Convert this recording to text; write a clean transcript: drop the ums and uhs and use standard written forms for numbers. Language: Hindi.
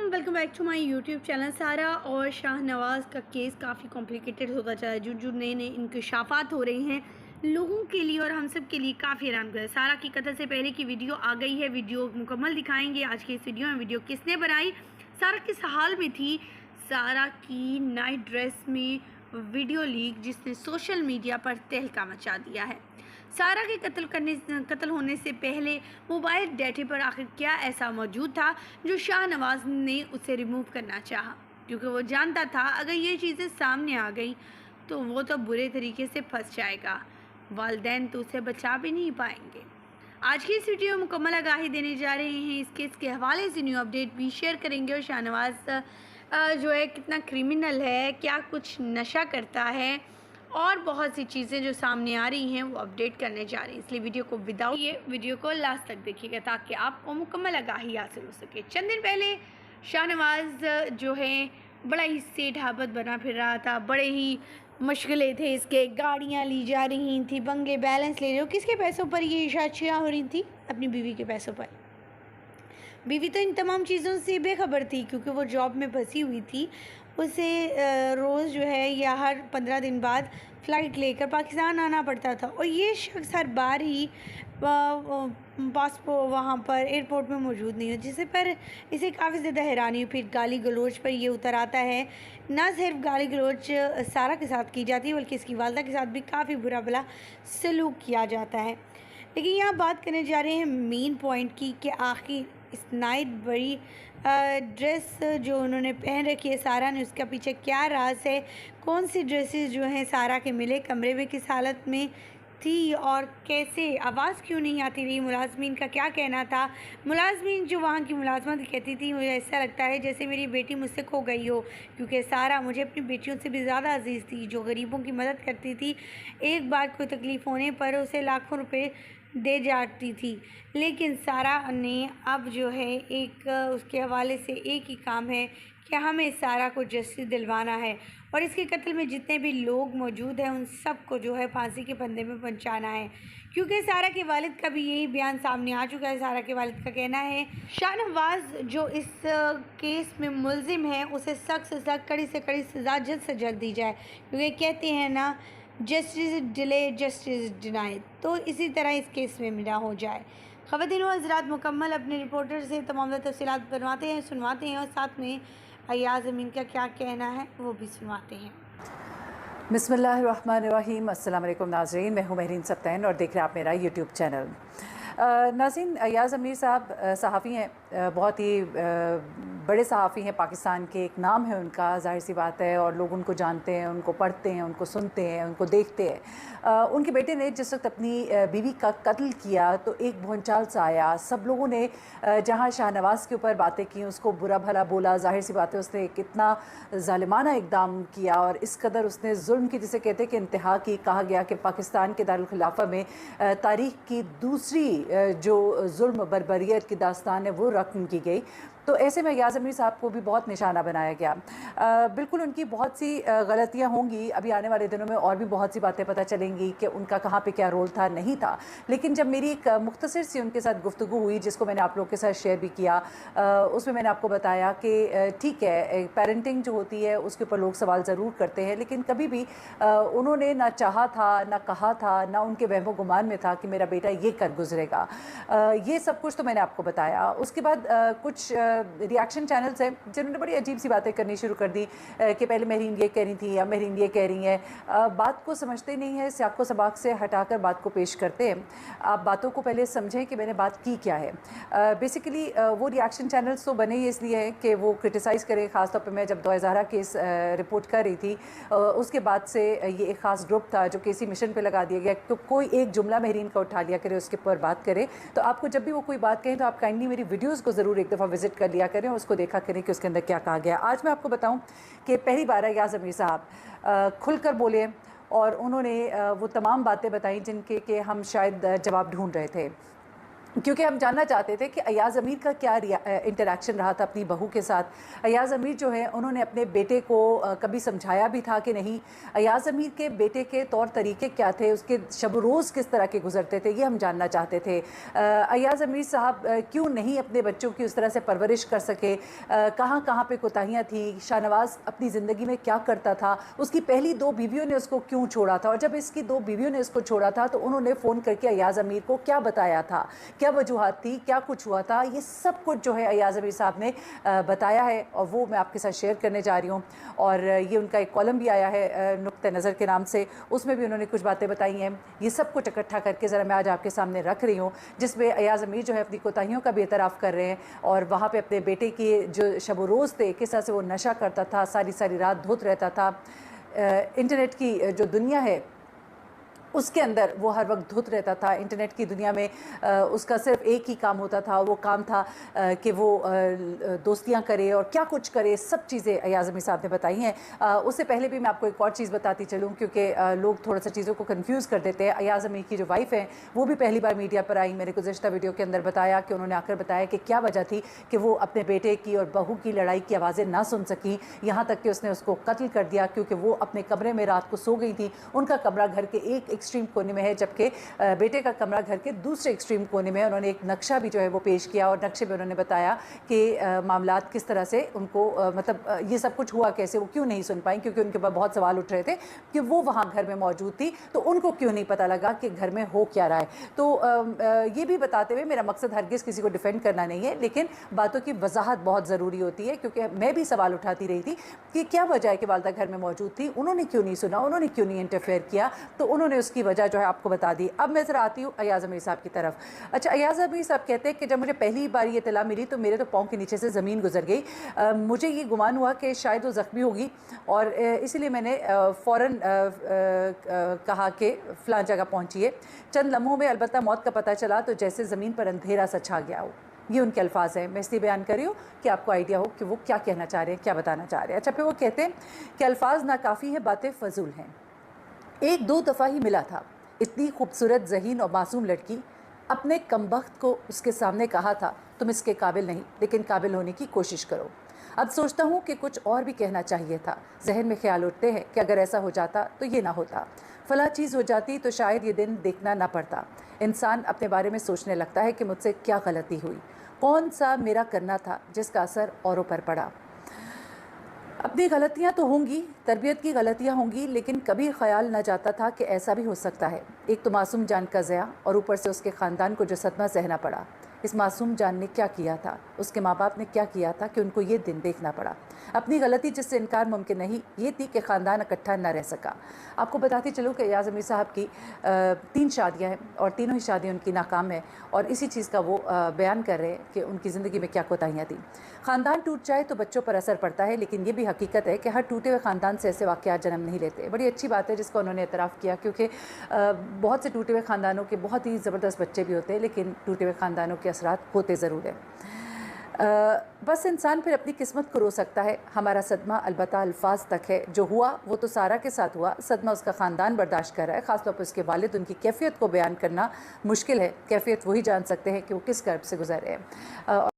Welcome back to my YouTube channel. Sara और शाहनवाज़ का केस काफ़ी कॉम्प्लिकेटेड होता जा रहा है। जो नए नए इंकशाफात हो रहे हैं लोगों के लिए और हम सब के लिए काफ़ी हैरान कर है। सारा की कत्ल से पहले की वीडियो आ गई है, वीडियो मुकम्मल दिखाएंगे आज की इस वीडियो में। वीडियो किसने बनाई, सारा किस हाल में थी, सारा की नाइट ड्रेस में वीडियो लीक जिसने सोशल मीडिया पर तहलका मचा दिया है। सारा के कत्ल होने से पहले मोबाइल डेटा पर आखिर क्या ऐसा मौजूद था जो शाहनवाज़ ने उसे रिमूव करना चाहा, क्योंकि वो जानता था अगर ये चीज़ें सामने आ गई तो वो तो बुरे तरीके से फंस जाएगा, वालिदैन तो उसे बचा भी नहीं पाएंगे। आज की इस वीडियो में मुकम्मल आगाही देने जा रहे हैं। इस केस के हवाले से न्यू अपडेट भी शेयर करेंगे और शाहनवाज़ जो है कितना क्रिमिनल है, क्या कुछ नशा करता है और बहुत सी चीज़ें जो सामने आ रही हैं वो अपडेट करने जा रही हैं। इसलिए वीडियो को विदाउट ये वीडियो को लास्ट तक देखिएगा ताकि आपको मुकम्मल आगाही हासिल हो सके। चंद दिन पहले शाहनवाज़ जो है बड़ा ही सेठ हाबत बना फिर रहा था, बड़े ही मशगले थे इसके, गाड़ियाँ ली जा रही थी, बंगले बैलेंस ले रहे हो। किसके पैसों पर ये इशाचियाँ हो रही थी? अपनी बीवी के पैसों पर। बीवी तो इन तमाम चीज़ों से बेखबर थी क्योंकि वो जॉब में फंसी हुई थी। उसे रोज़ जो है या हर 15 दिन बाद फ़्लाइट लेकर पाकिस्तान आना पड़ता था और ये शख्स हर बार ही पासपोर्ट वहाँ पर एयरपोर्ट में मौजूद नहीं हो, जिससे पर इसे काफ़ी ज़्यादा हैरानी हुई। फिर गाली गलौज पर ये उतर आता है। ना सिर्फ गाली गलौज सारा के साथ की जाती है बल्कि इसकी वालदा के साथ भी काफ़ी बुरा भला सलूक किया जाता है। लेकिन यहाँ बात करने जा रहे हैं मेन पॉइंट की कि आखिर इस नाइट बड़ी ड्रेस जो उन्होंने पहन रखी है सारा ने, उसका पीछे क्या राज है, कौन सी ड्रेसेस जो हैं सारा के मिले, कमरे में किस हालत में थी और कैसे, आवाज़ क्यों नहीं आती रही, मुलाजमीन का क्या कहना था। मुलाजमीन जो वहाँ की मुलाजमत कहती थी, मुझे ऐसा लगता है जैसे मेरी बेटी मुझसे खो गई हो, क्योंकि सारा मुझे अपनी बेटियों से भी ज़्यादा अजीज़ थी, जो गरीबों की मदद करती थी। एक बार कोई तकलीफ़ होने पर उसे लाखों रुपए दे जाती थी। लेकिन सारा ने अब जो है एक उसके हवाले से एक ही काम है कि हमें सारा को जस्टिस दिलवाना है और इसके कत्ल में जितने भी लोग मौजूद हैं उन सब को जो है फांसी के फंदे में पहुंचाना है, क्योंकि सारा के वालिद का भी यही बयान सामने आ चुका है। सारा के वालिद का कहना है शाहनवाज़ जो इस केस में मुलजिम है उसे सख्त से सख्त, कड़ी से कड़ी सज़ा जल्द से जल्द दी जाए, क्योंकि कहते हैं ना जस्टिस डिले जस्टिस डिनाई, तो इसी तरह इस केस में मिला हो जाए। ख़वातीन व हज़रात मुकम्मल अपने रिपोर्टर से तमाम तफ़सीलात बनवाते हैं, सुनवाते हैं और साथ में अय्याज़ अमीन का क्या कहना है वो भी सुनवाते हैं। बिस्मिल्लाहिर्रहमानिर्रहीम। अस्सलाम वालेकुम नाज़रीन, मैं हूँ महरीन सब्तैन और देख रहे हैं आप मेरा यूट्यूब चैनल। नाज़रीन, अय्याज़ अमीर साहब सहाफ़ी हैं, बहुत ही बड़े सहाफ़ी हैं, पाकिस्तान के एक नाम है उनका, ज़ाहिर सी बात है, और लोग उनको जानते हैं, उनको पढ़ते हैं, उनको सुनते हैं, उनको देखते हैं। उनके बेटे ने जिस वक्त अपनी बीवी का कत्ल किया तो एक भूचाल सा आया। सब लोगों ने जहाँ शाहनवाज़ के ऊपर बातें की, उसको बुरा भला बोला। ज़ाहिर सी बात है उसने कितना ज़ालिमाना इक़दाम किया और इस कदर उसने जुल्म की, जिसे कहते हैं कि इंतहा की। कहा गया कि पाकिस्तान के दारुल खिलाफा में तारीख़ की दूसरी जो जुल्म बर्बरियत की दास्तान है वो रकम की गई। तो ऐसे में अय्याज़ अमीर साहब को भी बहुत निशाना बनाया गया। बिल्कुल उनकी बहुत सी गलतियां होंगी, अभी आने वाले दिनों में और भी बहुत सी बातें पता चलेंगी कि उनका कहाँ पे क्या रोल था, नहीं था। लेकिन जब मेरी एक मुख्तसर सी उनके साथ गुफ्तगू हुई, जिसको मैंने आप लोग के साथ शेयर भी किया, उसमें मैंने आपको बताया कि ठीक है, पेरेंटिंग जो होती है उसके ऊपर लोग सवाल ज़रूर करते हैं, लेकिन कभी भी उन्होंने ना चाहा था, ना कहा था, ना उनके वहमो गुमान में था कि मेरा बेटा ये कर गुजरेगा। ये सब कुछ तो मैंने आपको बताया। उसके बाद कुछ रिएक्शन चैनल्स हैं जिन्होंने बड़ी अजीब सी बातें करनी शुरू कर दी कि पहले महरीन ये कह रही थी या महरीन ये कह रही हैं। बात को समझते नहीं है, सियाक़ो सबाक़ से हटाकर बात को पेश करते हैं। आप बातों को पहले समझें कि मैंने बात की क्या है। बेसिकली वो रिएक्शन चैनल्स तो बने ही इसलिए हैं कि वो क्रिटिसाइज़ करें। ख़ासतौर पर मैं जब ज़हरा केस रिपोर्ट कर रही थी उसके बाद से ये एक ख़ास ग्रुप था जो केसी मिशन पर लगा दिया गया, तो कोई एक जुमला महरीन का उठा लिया करे, उसके ऊपर बात करें। तो आपको जब भी वो कोई बात कहें तो आप काइंडली मेरी वीडियोज़ को ज़रूर एक दफ़ा विज़िट कर लिया करें, उसको देखा करें कि उसके अंदर क्या कहा गया। आज मैं आपको बताऊं कि पहली बार अय्याज़ अमीर साहब खुलकर बोले और उन्होंने वो तमाम बातें बताई जिनके कि हम शायद जवाब ढूंढ रहे थे। क्योंकि हम जानना चाहते थे कि अयाज़ अमीर का क्या इंटरेक्शन रहा था अपनी बहू के साथ। अयाज़ अमीर जो है उन्होंने अपने बेटे को कभी समझाया भी था कि नहीं, अयाज़ अमीर के बेटे के तौर तरीके क्या थे, उसके शब रोज़ किस तरह के गुजरते थे, ये हम जानना चाहते थे। अयाज़ अमीर साहब क्यों नहीं अपने बच्चों की उस तरह से परवरिश कर सके, कहाँ कहाँ पे कोताहियाँ थी, शाहनवाज़ अपनी ज़िंदगी में क्या करता था, उसकी पहली 2 बीवियों ने उसको क्यों छोड़ा था, और जब इसकी 2 बीवियों ने उसको छोड़ा था तो उन्होंने फ़ोन करके अयाज़ अमीर को क्या बताया था, क्या वजूहत थी, क्या कुछ हुआ था, ये सब कुछ जो है अयाज़ अमीर साहब ने बताया है और वो मैं आपके साथ शेयर करने जा रही हूँ। और ये उनका एक कॉलम भी आया है नुक्ते नज़र के नाम से, उसमें भी उन्होंने कुछ बातें बताई हैं। ये सब कुछ इकट्ठा करके ज़रा मैं आज आपके सामने रख रही हूँ, जिसमें अयाज़ अमीर जो है अपनी कोताहियों का भी एतराफ़ कर रहे हैं और वहाँ पर अपने बेटे के जो शब रोज़ थे, किस तरह से वो नशा करता था, सारी सारी रात धुत रहता था, इंटरनेट की जो दुनिया है उसके अंदर वो हर वक्त धुत रहता था। इंटरनेट की दुनिया में उसका सिर्फ एक ही काम होता था, वो काम था कि वो दोस्तियां करे और क्या कुछ करे, सब चीज़ें अयाज़ अमीर साहब ने बताई हैं। उससे पहले भी मैं आपको एक और चीज़ बताती चलूँ, क्योंकि लोग थोड़ा सा चीज़ों को कंफ्यूज कर देते हैं। अयाज़ अमीर की जो वाइफ हैं वो भी पहली बार मीडिया पर आई। मैंने गुज़श्ता वीडियो के अंदर बताया कि उन्होंने आकर बताया कि क्या वजह थी कि वो अपने बेटे की और बहू की लड़ाई की आवाज़ें ना सुन सकी, यहाँ तक कि उसने उसको कत्ल कर दिया, क्योंकि वो अपने कमरे में रात को सो गई थी। उनका कमरा घर के एक एक्सट्रीम कोने में है, जबकि बेटे का कमरा घर के दूसरे एक्सट्रीम कोने में है। उन्होंने एक नक्शा भी जो है वो पेश किया और नक्शे में उन्होंने बताया कि मामलात किस तरह से उनको मतलब ये सब कुछ हुआ कैसे, वो क्यों नहीं सुन पाई, क्योंकि उनके ऊपर बहुत सवाल उठ रहे थे कि वो वहाँ घर में मौजूद थी तो उनको क्यों नहीं पता लगा कि घर में हो क्या रहा है। तो ये भी बताते हुए, मेरा मकसद हरगिज़ किसी को डिफेंड करना नहीं है, लेकिन बातों की वजाहत बहुत ज़रूरी होती है, क्योंकि मैं भी सवाल उठाती रही थी कि क्या वजह है कि वालदा घर में मौजूद थी, उन्होंने क्यों नहीं सुना, उन्होंने क्यों नहीं इंटरफेयर किया, तो उन्होंने उसकी वजह जो है आपको बता दी। अब मैं ज़रा आती हूँ अयाज़ अमीर साहब की तरफ। अच्छा, अयाज़ अमीर साहब कहते हैं कि जब मुझे पहली बार ये इत्तला मिली तो मेरे तो पाँव के नीचे से ज़मीन गुजर गई। मुझे ये गुमान हुआ कि शायद वो ज़ख्मी होगी और इसीलिए मैंने फ़ौरन कहा कि फ़लाँ जगह पहुँचिए। चंद लम्हों में अलबत्ता मौत का पता चला तो जैसे ज़मीन पर अंधेरा सा छा गया हो। ये उनके अल्फाज हैं, मैं इसलिए बयान कर रही हूँ कि आपको आइडिया हो कि वो क्या कहना चाह रहे हैं, क्या बताना चाह रहे हैं। अच्छा, फिर वो कहते हैं कि अल्फाज नाकाफ़ी हैं, बातें फ़जूल हैं। 1-2 दफ़ा ही मिला था, इतनी खूबसूरत, ज़हीन और मासूम लड़की। अपने कमबख्त को उसके सामने कहा था, तुम इसके काबिल नहीं, लेकिन काबिल होने की कोशिश करो। अब सोचता हूँ कि कुछ और भी कहना चाहिए था। जहन में ख्याल उठते हैं कि अगर ऐसा हो जाता तो ये ना होता, फ़लाँ चीज़ हो जाती तो शायद ये दिन देखना ना पड़ता। इंसान अपने बारे में सोचने लगता है कि मुझसे क्या गलती हुई, कौन सा मेरा करना था जिसका असर औरों पर पड़ा। अपनी गलतियां तो होंगी, तरबियत की गलतियां होंगी, लेकिन कभी ख्याल न जाता था कि ऐसा भी हो सकता है। एक तो मासूम जान का ज़या और ऊपर से उसके ख़ानदान को जो सदमा सहना पड़ा। इस मासूम जान ने क्या किया था, उसके माँ बाप ने क्या किया था कि उनको ये दिन देखना पड़ा। अपनी गलती जिससे इनकार मुमकिन नहीं, ये थी कि ख़ानदान इकट्ठा न रह सका। आपको बताती चलूँ कि अयाज़ अमीर साहब की 3 शादियाँ हैं और तीनों ही शादियाँ उनकी नाकाम है, और इसी चीज़ का वो बयान कर रहे हैं कि उनकी ज़िंदगी में क्या कोताहियाँ थी। ख़ानदान टूट जाए तो बच्चों पर असर पड़ता है, लेकिन ये भी हकीकत है कि हर टूटे हुए ख़ानदान से ऐसे वाक़यात जन्म नहीं लेते। बड़ी अच्छी बात है जिसका उन्होंने एतराफ़ किया, क्योंकि बहुत से टूटे हुए ख़ानदानों के बहुत ही ज़बरदस्त बच्चे भी होते हैं, लेकिन टूटे हुए ख़ानदानों के असरात होते ज़रूर हैं। बस इंसान फिर अपनी किस्मत को रो सकता है। हमारा सदमा अलबत्ता अल्फाज तक है। जो हुआ वो तो सारा के साथ हुआ, सदमा उसका ख़ानदान बर्दाश्त कर रहा है, ख़ासतौर पर उसके वालिद। उनकी कैफियत को बयान करना मुश्किल है, कैफियत वही जान सकते हैं कि वो किस कर्ब से गुजर रहे हैं।